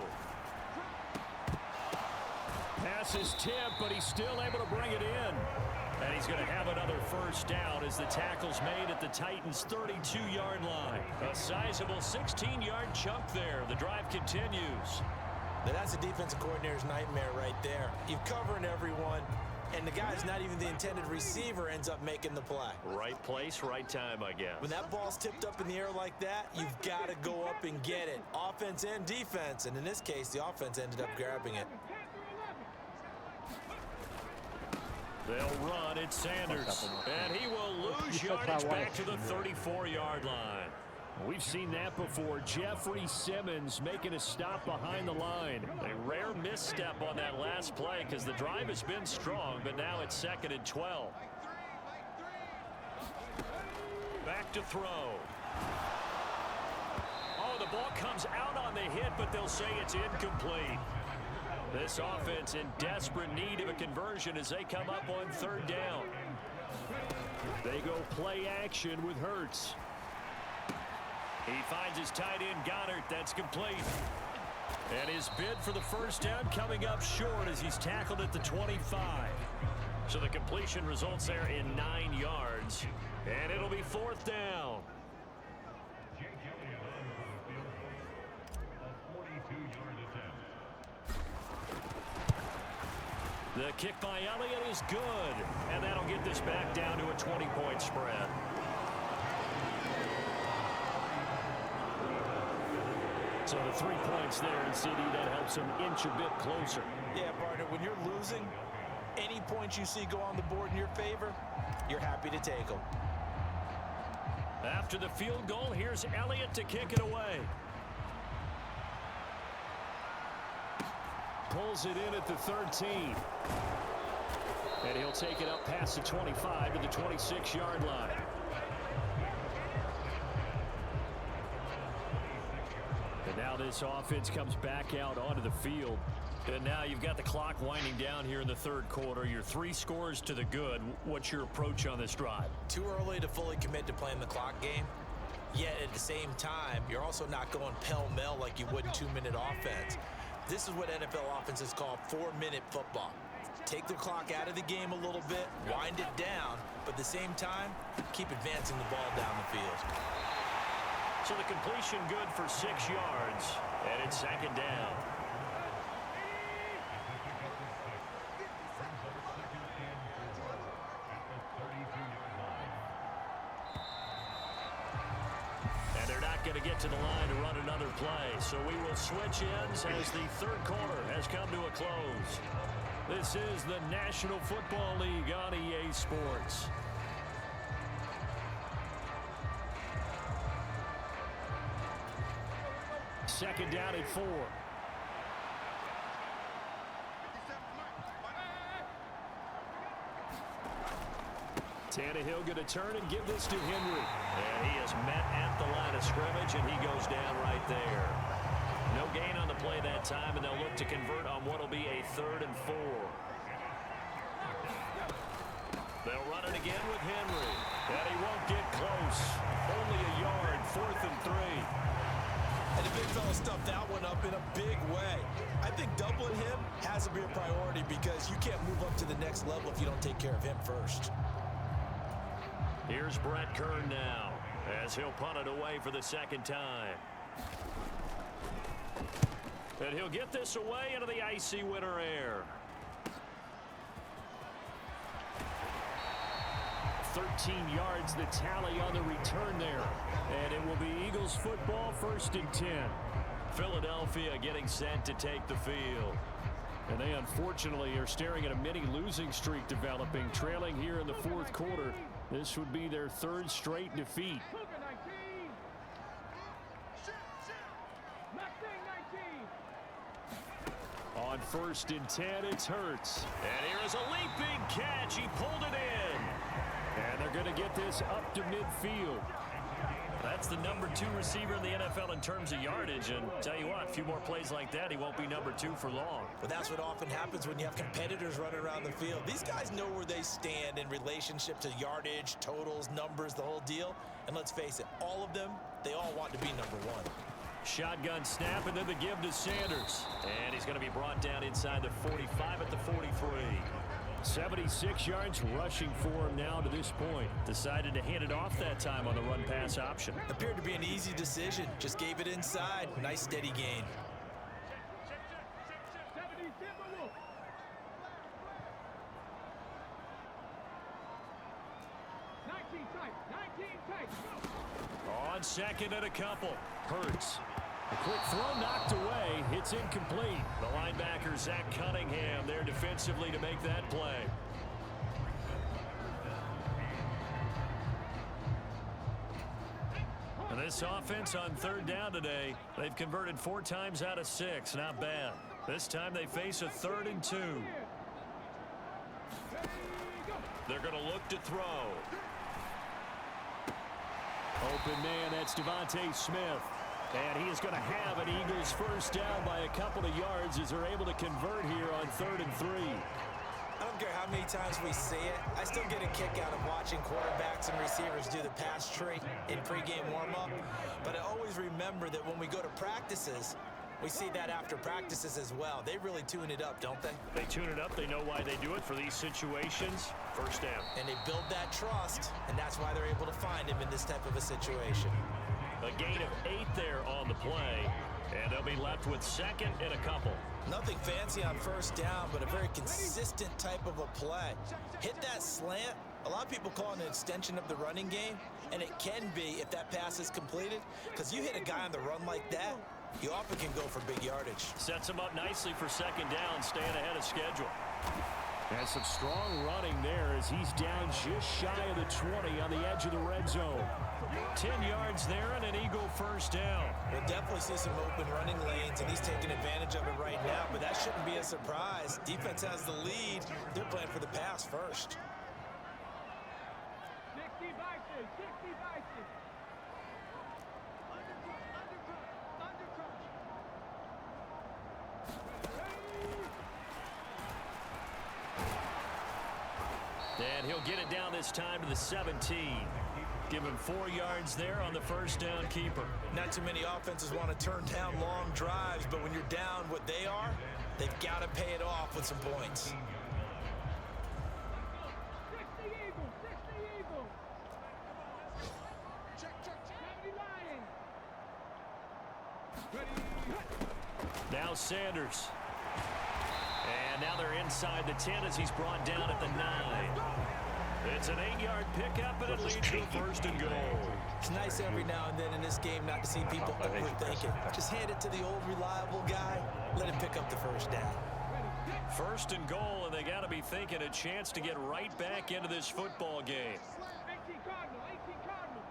Pass is tipped, but he's still able to bring it in. And he's going to have another first down as the tackle's made at the Titans' 32-yard line. A sizable 16-yard chunk there. The drive continues. Now that's a defensive coordinator's nightmare right there. You're covering everyone, and the guy's not even the intended receiver ends up making the play. Right place, right time, I guess. When that ball's tipped up in the air like that, you've got to go up and get it. Offense and defense, and in this case, the offense ended up grabbing it. They'll run. It's Sanders. And he will lose yardage back to the 34-yard line. We've seen that before. Jeffrey Simmons making a stop behind the line. A rare misstep on that last play because the drive has been strong, but now it's 2nd and 12. Back to throw. Oh, the ball comes out on the hit, but they'll say it's incomplete. This offense in desperate need of a conversion as they come up on third down. They go play action with Hurts. He finds his tight end, Goddard. That's complete. And his bid for the first down coming up short as he's tackled at the 25. So the completion results there in 9 yards. And it'll be 4th down. The kick by Elliott is good. And that'll get this back down to a 20-point spread. So the 3 points there in CD, that helps them inch a bit closer. Yeah, partner, when you're losing, any points you see go on the board in your favor, you're happy to take them. After the field goal, here's Elliott to kick it away. Pulls it in at the 13. And he'll take it up past the 25 to the 26-yard line. And now this offense comes back out onto the field. And now you've got the clock winding down here in the third quarter. You're 3 scores to the good. What's your approach on this drive? Too early to fully commit to playing the clock game. Yet at the same time, you're also not going pell-mell like you would in 2-minute offense. This is what NFL offenses call 4-minute football. Take the clock out of the game a little bit, wind it down, but at the same time, keep advancing the ball down the field. So the completion good for 6 yards, and it's second down. And they're not going to get to the line to run another play, so we will switch ends as the third quarter has come to a close. This is the National Football League on EA Sports. Second down at 4. Tannehill going to turn and give this to Henry. And he is met at the line of scrimmage, and he goes down right there. No gain on the play that time, and they'll look to convert on what will be a 3rd and 4. They'll run it again with Henry. And he won't get close. Only a yard, 4th and 3. And the big fella stuffed that one up in a big way. I think doubling him has to be a priority because you can't move up to the next level if you don't take care of him first. Here's Brett Kern now as he'll punt it away for the second time. And he'll get this away into the icy winter air. 13 yards the tally on the return there. And it will be Eagles football, 1st and 10. Philadelphia getting set to take the field. And they unfortunately are staring at a mini losing streak developing, trailing here in the 4th quarter. This would be their 3rd straight defeat. On 1st and 10, it's Hurts. And here is a leaping catch. He pulled it in. And they're going to get this up to midfield. That's the number 2 receiver in the NFL in terms of yardage. And tell you what, a few more plays like that, he won't be number 2 for long. But that's what often happens when you have competitors running around the field. These guys know where they stand in relationship to yardage, totals, numbers, the whole deal. And let's face it, all of them, they all want to be number 1. Shotgun snap, and then the give to Sanders. And he's going to be brought down inside the 45 at the 43. 76 yards rushing for him now to this point. Decided to hand it off that time on the run-pass option. Appeared to be an easy decision. Just gave it inside. Nice steady gain. On 2nd and a couple. Hurts. A quick throw knocked away. It's incomplete. The linebacker, Zach Cunningham, there defensively to make that play. And this offense on 3rd down today, they've converted 4 times out of 6. Not bad. This time they face a 3rd and 2. They're going to look to throw. Open man, that's Devontae Smith. And he is going to have an Eagles first down by a couple of yards as they're able to convert here on 3rd and 3. I don't care how many times we see it. I still get a kick out of watching quarterbacks and receivers do the pass tree in pregame warm-up. But I always remember that when we go to practices, we see that after practices as well. They really tune it up, don't they? They tune it up. They know why they do it for these situations. First down. And they build that trust, and that's why they're able to find him in this type of a situation. A gain of 8 there on the play, and they'll be left with 2nd and a couple. Nothing fancy on first down, but a very consistent type of a play. Hit that slant. A lot of people call it an extension of the running game, and it can be if that pass is completed, because you hit a guy on the run like that, you often can go for big yardage. Sets him up nicely for 2nd down, staying ahead of schedule. And some strong running there as he's down just shy of the 20 on the edge of the red zone. 10 yards there and an Eagle first down. We'll definitely see some open running lanes, and he's taking advantage of it right now, but that shouldn't be a surprise. Defense has the lead. They're playing for the pass first. 60 vices, 60 vices. Undercut. And he'll get it down this time to the 17. Give him 4 yards there on the first down keeper. Not too many offenses want to turn down long drives, but when you're down what they are, they've got to pay it off with some points. Now Sanders. And now they're inside the 10 as he's brought down at the 9. It's an 8-yard pickup, and it leads to a first and goal. It's nice every now and then in this game not to see people overthink it. Just hand it to the old reliable guy. Let him pick up the first down. First and goal, and they got to be thinking a chance to get right back into this football game. 18 Cardinal, 18 Cardinal.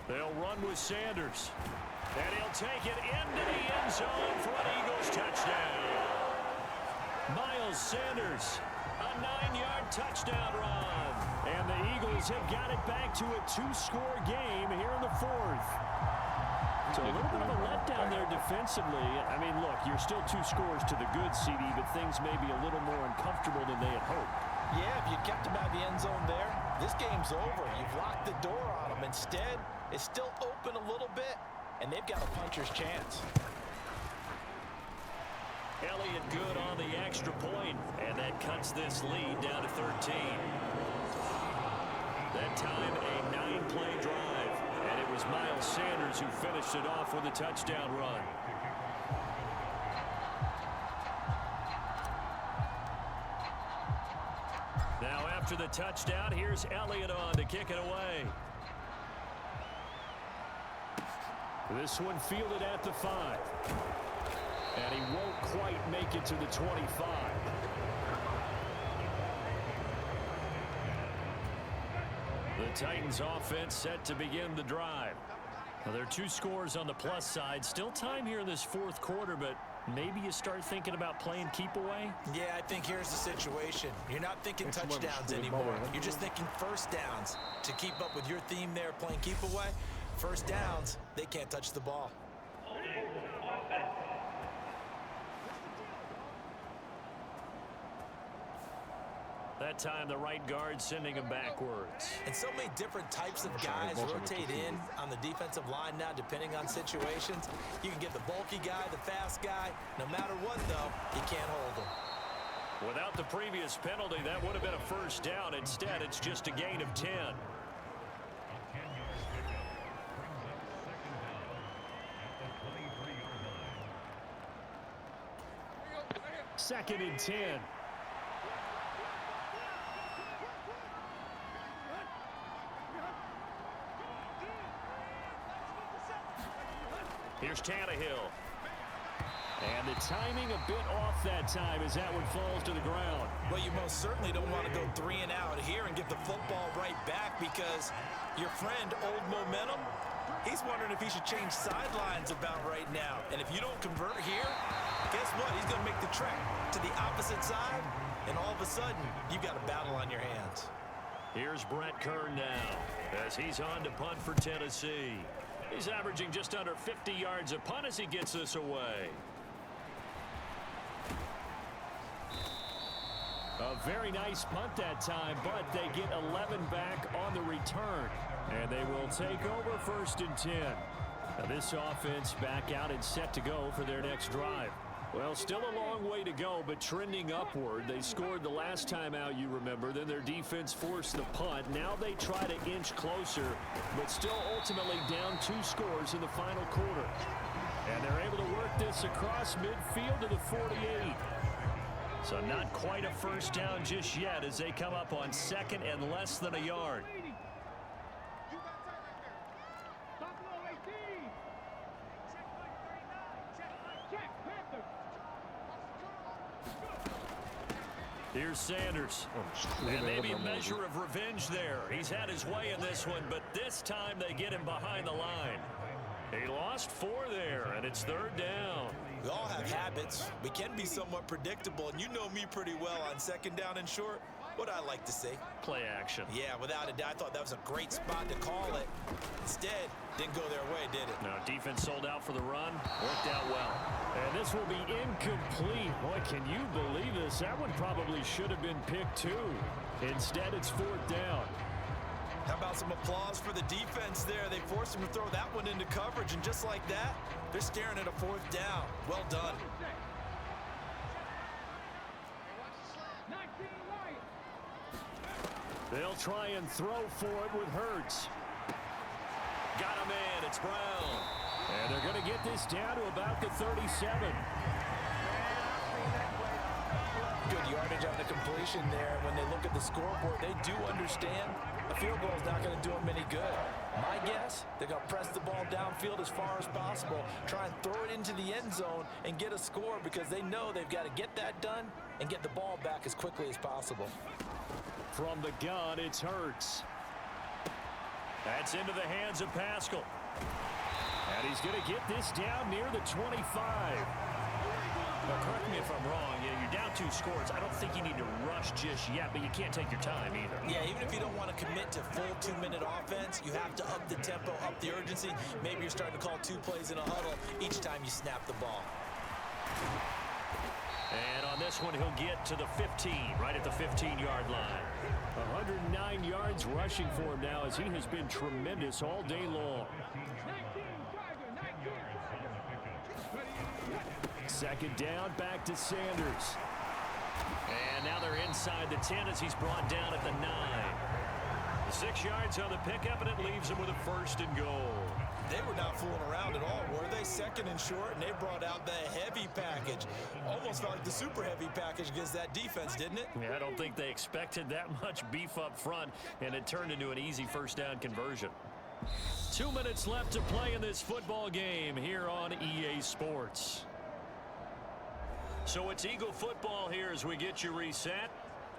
They'll run with Sanders. And he'll take it into the end zone for an Eagles touchdown. Miles Sanders, a 9-yard touchdown run. And the Eagles have got it back to a 2-score game here in the 4th. So a little bit of a letdown there defensively. I mean, look, you're still 2 scores to the good, CD, but things may be a little more uncomfortable than they had hoped. Yeah, if you kept him out of the end zone there, this game's over. You've locked the door on him. Instead, it's still open a little bit, and they've got a puncher's chance. Elliott good on the extra point, and that cuts this lead down to 13. That time, a 9-play drive, and it was Miles Sanders who finished it off with a touchdown run. Now after the touchdown, here's Elliott on to kick it away. This one fielded at the 5. And he won't quite make it to the 25. The Titans offense set to begin the drive. Now, there are 2 scores on the plus side. Still time here in this 4th quarter, but maybe you start thinking about playing keep away? Yeah, I think here's the situation. You're not thinking touchdowns anymore. You're just thinking first downs. To keep up with your theme there, playing keep away, first downs, they can't touch the ball. That time, the right guard sending him backwards. And so many different types of guys rotate in on the defensive line now, depending on situations. You can get the bulky guy, the fast guy. No matter what, though, you can't hold him. Without the previous penalty, that would have been a first down. Instead, it's just a gain of 10. Second and 10. Here's Tannehill. And the timing a bit off that time as that one falls to the ground. Well, you most certainly don't want to go 3 and out here and get the football right back, because your friend, Old Momentum, he's wondering if he should change sidelines about right now. And if you don't convert here, guess what? He's going to make the trek to the opposite side, and all of a sudden, you've got a battle on your hands. Here's Brett Kern now as he's on to punt for Tennessee. He's averaging just under 50 yards a punt as he gets this away. A very nice punt that time, but they get 11 back on the return. And they will take over first and 10. Now this offense back out and set to go for their next drive. Well, still a long way to go, but trending upward. They scored the last time out, you remember. Then their defense forced the punt. Now they try to inch closer, but still ultimately down 2 scores in the final quarter. And they're able to work this across midfield to the 48. So not quite a first down just yet as they come up on second and less than a yard. Here's Sanders. And maybe a measure of revenge there. He's had his way in this one, but this time they get him behind the line. He lost 4 there, and it's 3rd down. We all have habits. We can be somewhat predictable, and you know me pretty well on second down and short. What I like to see. Play action. Yeah, without a doubt. I thought that was a great spot to call it. Instead, didn't go their way, did it? No, defense sold out for the run. Worked out well. And this this will be incomplete. Boy, can you believe this? That one probably should have been picked too. Instead, it's 4th down. How about some applause for the defense there? They forced him to throw that one into coverage, and just like that, they're staring at a 4th down. Well done. 19 Lions. They'll try and throw for it with Hurts. Got him in. It's Brown. And they're going to get this down to about the 37. Good yardage on the completion there. When they look at the scoreboard, they do understand a field goal is not going to do them any good. My guess, they're going to press the ball downfield as far as possible, try and throw it into the end zone and get a score because they know they've got to get that done and get the ball back as quickly as possible. From the gun, it's Hurts. That's into the hands of Pascal. And he's going to get this down near the 25. Now, correct me if I'm wrong. Yeah, you're down 2 scores. I don't think you need to rush just yet, but you can't take your time either. Yeah, even if you don't want to commit to full 2-minute offense, you have to up the tempo, up the urgency. Maybe you're starting to call 2 plays in a huddle each time you snap the ball. And on this one, he'll get to the 15, right at the 15-yard line. 109 yards rushing for him now as he has been tremendous all day long. 19 Tiger. 19 Tiger. 2nd down, back to Sanders. And now they're inside the 10 as he's brought down at the 9. 6 yards on the pickup, and it leaves him with a 1st and goal. They were not fooling around at all, were they? 2nd and short, and they brought out the heavy package. Almost felt like the super heavy package against that defense, didn't it? Yeah, I don't think they expected that much beef up front, and it turned into an easy 1st down conversion. 2 minutes left to play in this football game here on EA Sports. So it's Eagle football here as we get you reset.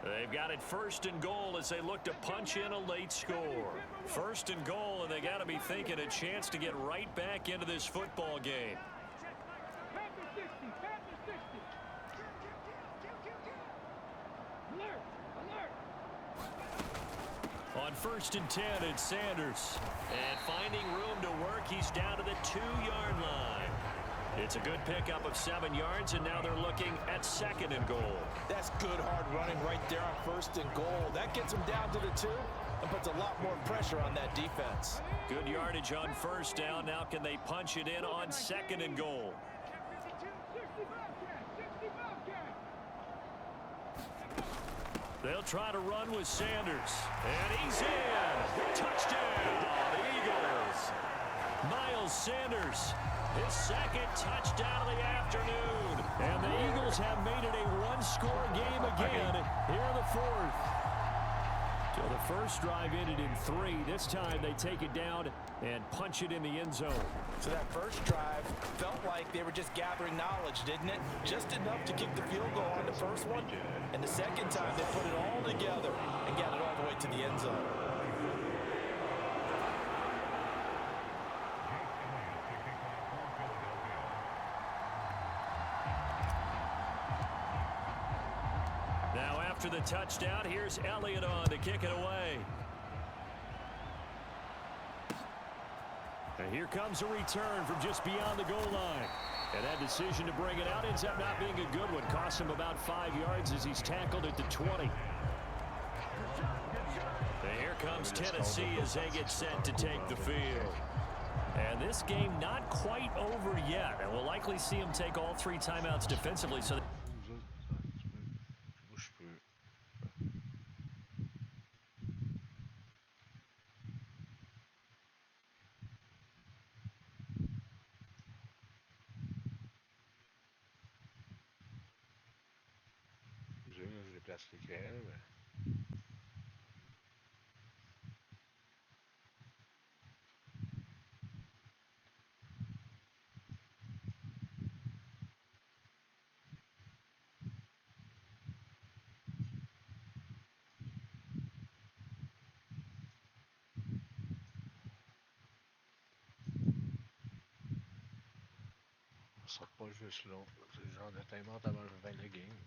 They've got it 1st and goal as they look to punch in a late score. 1st and goal, and they got to be thinking a chance to get right back into this football game. Panther 60. Panther 60. Alert. Alert. On 1st and 10, it's Sanders. And finding room to work, he's down to the 2-yard line. It's a good pickup of 7 yards, and now they're looking at 2nd and goal. That's good hard running right there on 1st and goal. That gets them down to the 2 and puts a lot more pressure on that defense. Good yardage on 1st down. Now can they punch it in on 2nd and goal? 60 Bobcat. 60 Bobcat. They'll try to run with Sanders. And he's in. Touchdown, Eagles. Miles Sanders, his 2nd touchdown of the afternoon. And the Eagles have made it a 1-score game again here in the 4th. So the first drive ended in 3. This time they take it down and punch it in the end zone. So that first drive felt like they were just gathering knowledge, didn't it? Just enough to kick the field goal on the first one. And the second time they put it all together and got it all the way to the end zone. Now after the touchdown, here's Elliott on to kick it away. And here comes a return from just beyond the goal line. And that decision to bring it out ends up not being a good one. Cost him about 5 yards as he's tackled at the 20. And here comes Tennessee as they get set to take the field. And this game not quite over yet. And we'll likely see him take all 3 timeouts defensively. So Bouge peu. Je déplace l'éclair, mais... Ça sera pas juste long. C'est le genre de timeout avant le 20 de game.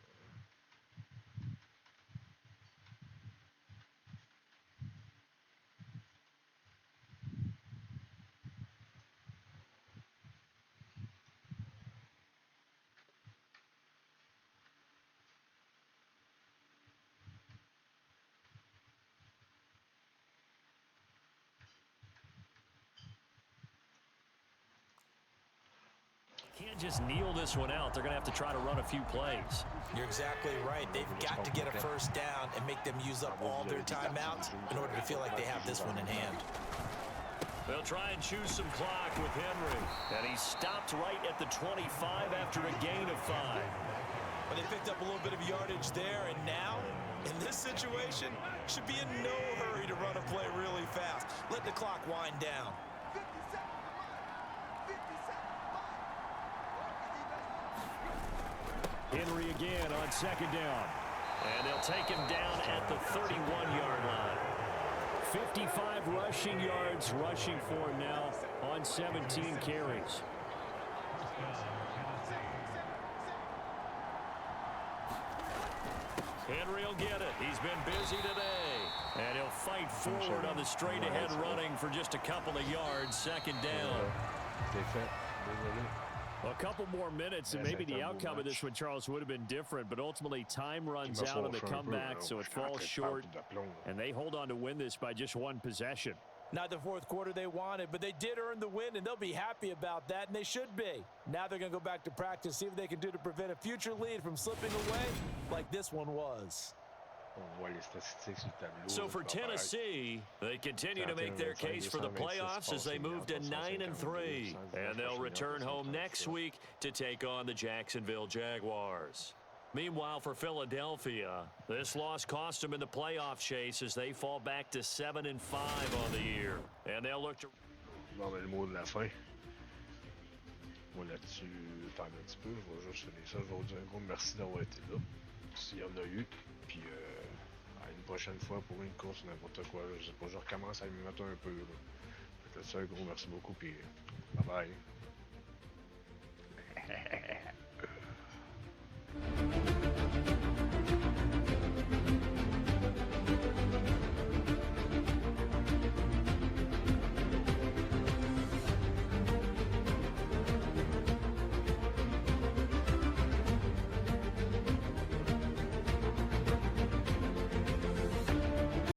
can't just kneel this one out. They're going to have to try to run a few plays. You're exactly right. They've got to get a first down and make them use up all their timeouts in order to feel like they have this one in hand. They'll try and choose some clock with Henry. And he stopped right at the 25 after a gain of 5. But they picked up a little bit of yardage there, and now, in this situation, should be in no hurry to run a play really fast. Let the clock wind down. Henry again on second down. And they'll take him down at the 31-yard line. 55 rushing yards rushing for him now on 17 carries. Henry will get it. He's been busy today. And he'll fight forward on the straight-ahead running for just a couple of yards. Second down. A couple more minutes, and maybe the outcome of this one, Charles, would have been different. But ultimately, time runs out on the comeback, so it falls short. And they hold on to win this by just one possession. Not the fourth quarter they wanted, but they did earn the win, and they'll be happy about that, and they should be. Now they're going to go back to practice, see what they can do to prevent a future lead from slipping away like this one was. So for Tennessee, they continue to make their case for the playoffs as they move to 9-3. And they'll return home next week to take on the Jacksonville Jaguars. Meanwhile, for Philadelphia, this loss cost them in the playoff chase as they fall back to 7-5 on the year. And they'll look to... Bon, ben, le mot de la fin. Moi, là-dessus, t'en un petit peu. Je vais juste finir ça. Je vais vous dire un gros merci d'avoir été là. S'il y en a eu. Puis, à une prochaine fois, pour une course, n'importe quoi. Je sais pas, je recommence à m'y mettre un peu. Là. Fait que ça, un gros merci beaucoup. Puis, bye-bye.